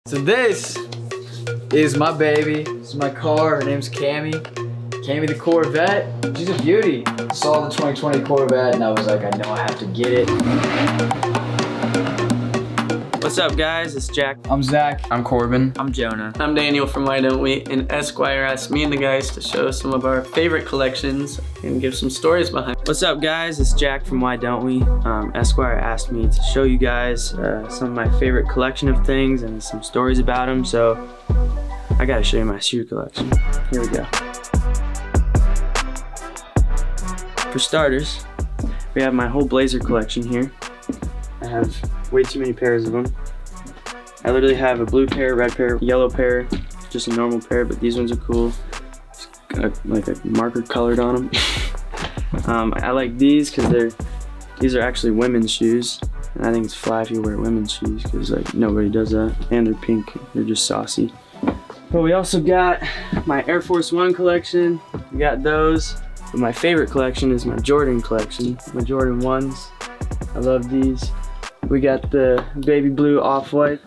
So this is my baby. This is my car. Her name's CAMMY. CAMMY the Corvette. She's a beauty. Saw the 2020 Corvette and I was like, I know I have to get it. What's up, guys? It's Jack. I'm Zach. I'm CORBYN. I'm Jonah. I'm Daniel from Why Don't We? And Esquire asked me and the guys to show some of our favorite collections and give some stories behind. What's up, guys? It's Jack from Why Don't We? Esquire asked me to show you guys some of my favorite collection of things and some stories about them. So I gotta show you my shoe collection. Here we go. For starters, we have my whole blazer collection here. I have way too many pairs of them. I literally have a blue pair, red pair, yellow pair, just a normal pair, but these ones are cool. It's got like a marker colored on them. I like these because these are actually women's shoes. And I think it's fly if you wear women's shoes because like nobody does that. And they're pink, they're just saucy. But we also got my Air Force One collection. We got those. But my favorite collection is my Jordan collection, my Jordan 1s. I love these. We got the baby blue off-white.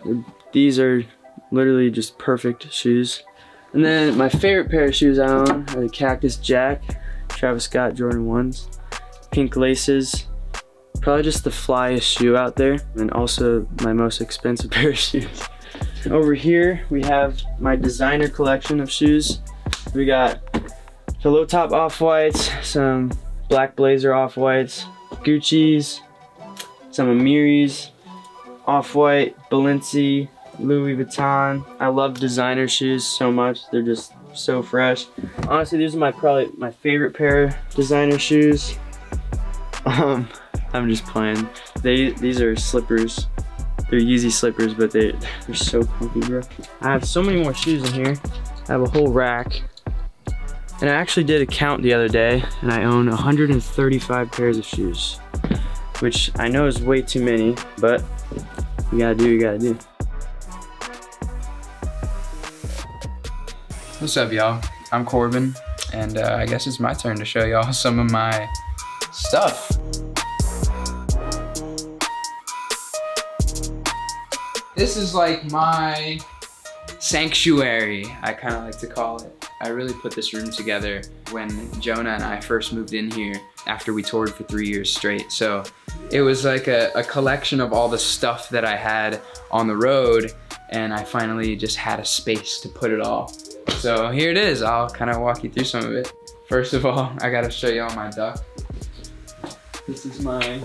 These are literally just perfect shoes. And then my favorite pair of shoes I own are the Cactus Jack, Travis Scott Jordan 1s. Pink laces. Probably just the flyest shoe out there. And also my most expensive pair of shoes. Over here we have my designer collection of shoes. We got the low top off-whites, some black blazer off-whites, Gucci's, some Amiris, Off-White, Balenci, Louis Vuitton. I love designer shoes so much. They're just so fresh. Honestly, these are probably my favorite pair of designer shoes. I'm just playing. These are slippers. They're Yeezy slippers, but they're so comfy, bro. I have so many more shoes in here. I have a whole rack. And I actually did a count the other day, and I own 135 pairs of shoes. Which I know is way too many, but you gotta do what you gotta do. What's up, y'all? I'm CORBYN, and I guess it's my turn to show y'all some of my stuff. This is like my sanctuary, I kind of like to call it. I really put this room together when Jonah and I first moved in here after we toured for 3 years straight. So it was like a collection of all the stuff that I had on the road, and I finally just had a space to put it all. So here it is. I'll kind of walk you through some of it. First of all, I gotta show y'all my duck. This is my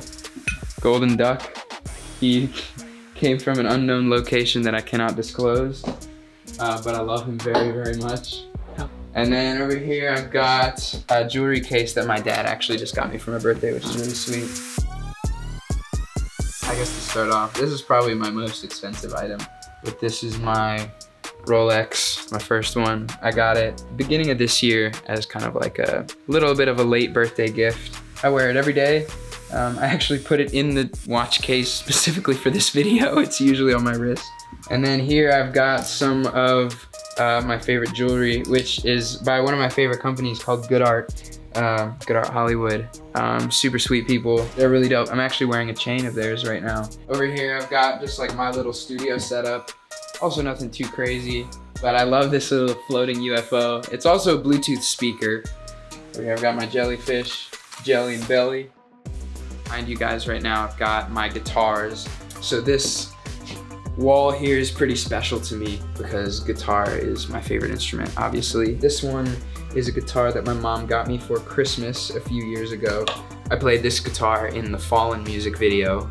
golden duck. He came from an unknown location that I cannot disclose, but I love him very, very much. And then over here I've got a jewelry case that my dad actually just got me for my birthday, which is really sweet. I guess to start off, this is probably my most expensive item. But this is my Rolex, my first one. I got it beginning of this year as kind of like a little bit of a late birthday gift. I wear it every day. I actually put it in the watch case specifically for this video. It's usually on my wrist. And then here I've got some of my favorite jewelry, which is by one of my favorite companies called Good Art. Good Art Hollywood. Super sweet people. They're really dope. I'm actually wearing a chain of theirs right now. Over here I've got just like my little studio setup. Also nothing too crazy, but I love this little floating UFO. It's also a Bluetooth speaker. Over here I've got my jellyfish, Jelly and Belly. Behind you guys right now I've got my guitars. So this wall here is pretty special to me because guitar is my favorite instrument, obviously. This one is a guitar that my mom got me for Christmas a few years ago. I played this guitar in the Fallen music video,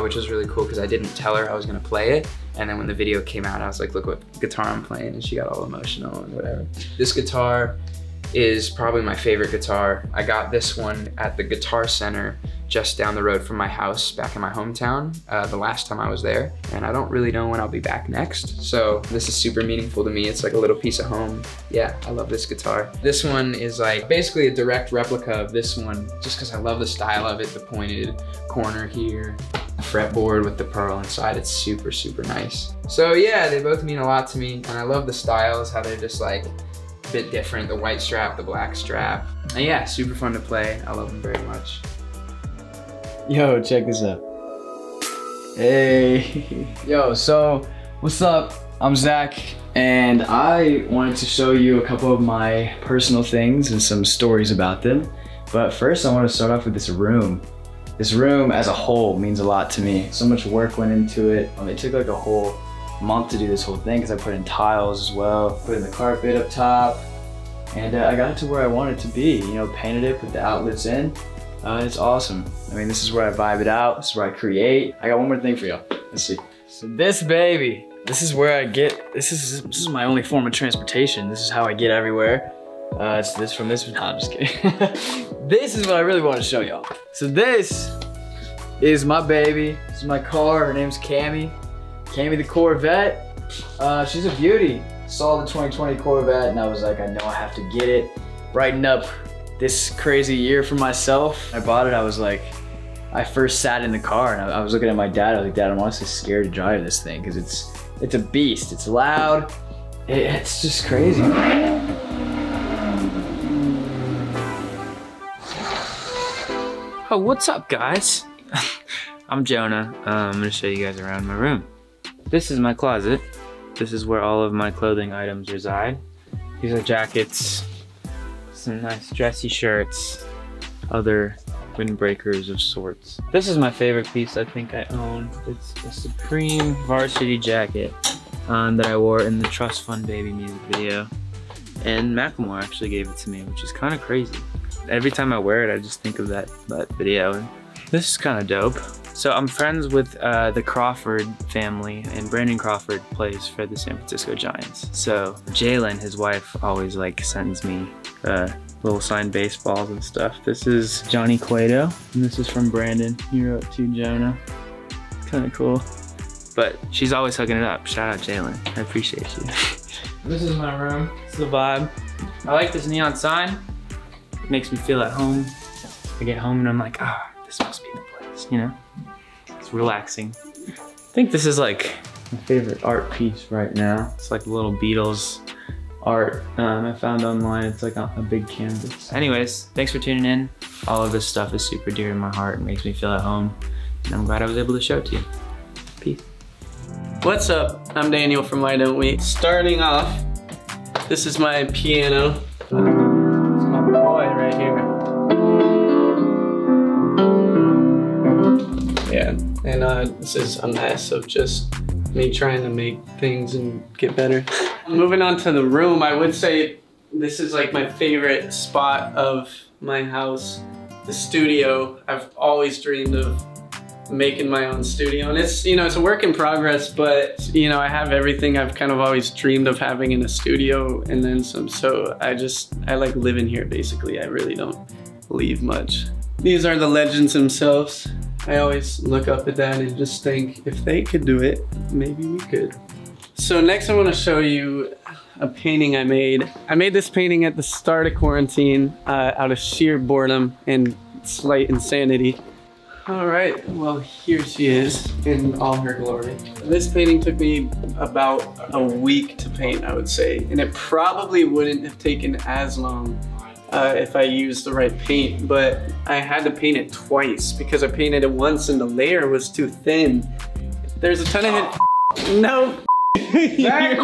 which was really cool because I didn't tell her I was gonna play it. And then when the video came out, I was like, look what guitar I'm playing, and she got all emotional and whatever. This guitar is probably my favorite guitar. I got this one at the Guitar Center just down the road from my house back in my hometown the last time I was there, and I don't really know when I'll be back next, so this is super meaningful to me. It's like a little piece of home. Yeah, I love this guitar. This one is like basically a direct replica of this one just because I love the style of it, the pointed corner here, the fretboard with the pearl inside. It's super, super nice. So yeah, they both mean a lot to me, and I love the styles, how they're just like a bit different, the white strap, the black strap. And yeah, super fun to play. I love them very much. Yo, check this out. Hey. Yo, so what's up? I'm Zach, and I wanted to show you a couple of my personal things and some stories about them. But first I want to start off with this room. This room as a whole means a lot to me. So much work went into it. It took like a whole month to do this whole thing because I put in tiles as well, put in the carpet up top, and I got it to where I want it to be. You know, painted it, put the outlets in. It's awesome. I mean, this is where I vibe it out. This is where I create. I got one more thing for y'all. Let's see. So this baby, this is where I get, this is my only form of transportation. This is how I get everywhere. It's this from this, no, I'm just kidding. This is what I really want to show y'all. So this is my baby. This is my car. Her name's CAMMY. CAMMY the Corvette. She's a beauty. Saw the 2020 Corvette and I was like, I know I have to get it. Brighten up this crazy year for myself. I bought it, I was like, I first sat in the car and I was looking at my dad. I was like, Dad, I'm honestly scared to drive this thing because it's a beast. It's loud. It's just crazy. Oh, what's up, guys? I'm Jonah. I'm gonna show you guys around my room. This is my closet. This is where all of my clothing items reside. These are jackets, some nice dressy shirts, other windbreakers of sorts. This is my favorite piece I think I own. It's a Supreme varsity jacket that I wore in the Trust Fund Baby music video. And Macklemore actually gave it to me, which is kind of crazy. Every time I wear it, I just think of that video. And this is kind of dope. So I'm friends with the Crawford family, and Brandon Crawford plays for the San Francisco Giants. So Jalen, his wife, always like sends me little signed baseballs and stuff. This is Johnny CUETO, and this is from Brandon. He wrote to Jonah. Kind of cool. But she's always hooking it up. Shout out Jalen. I appreciate you. This is my room. It's the vibe. I like this neon sign. It makes me feel at home. I get home and I'm like, ah, this must be the place, you know? It's relaxing. I think this is like my favorite art piece right now. It's like little Beatles art I found online. It's like a big canvas. Anyways, thanks for tuning in. All of this stuff is super dear to my heart. It makes me feel at home. And I'm glad I was able to show it to you. Peace. What's up? I'm Daniel from Why Don't We. Starting off, this is my piano. It's my boy right here. Yeah, and this is a mess of just me trying to make things and get better. Moving on to the room, I would say this is like my favorite spot of my house. The studio. I've always dreamed of making my own studio, and it's, you know, it's a work in progress, but you know, I have everything I've kind of always dreamed of having in a studio and then some. So I like living here basically. I really don't leave much. These are the legends themselves. I always look up at that and just think, if they could do it, maybe we could. So next I want to show you a painting I made. I made this painting at the start of quarantine out of sheer boredom and slight insanity. All right, well, here she is in all her glory. This painting took me about a week to paint, I would say, and it probably wouldn't have taken as long if I used the right paint, but I had to paint it twice because I painted it once and the layer was too thin. There's a ton of it. No. I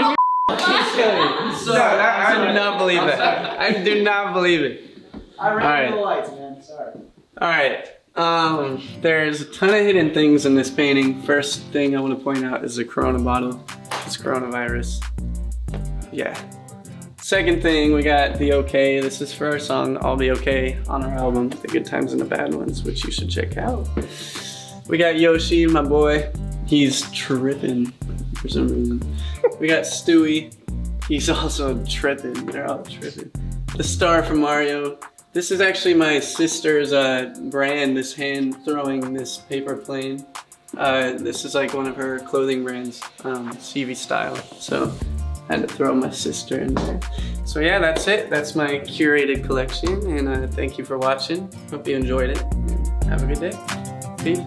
do not believe that. I do not believe it. I ran the lights, man, sorry. All right. There's a ton of hidden things in this painting. First thing I want to point out is the Corona bottle. It's coronavirus. Yeah. Second thing, we got the OK. This is for our song I'll Be OK on our album, The Good Times and the Bad Ones, which you should check out. We got Yoshi, my boy. He's tripping for some reason. We got Stewie. He's also tripping. They're all tripping. The star from Mario. This is actually my sister's brand, this hand throwing this paper plane. This is like one of her clothing brands, CV style. So I had to throw my sister in there. So yeah, that's it. That's my curated collection, and thank you for watching. Hope you enjoyed it. Have a good day. Peace.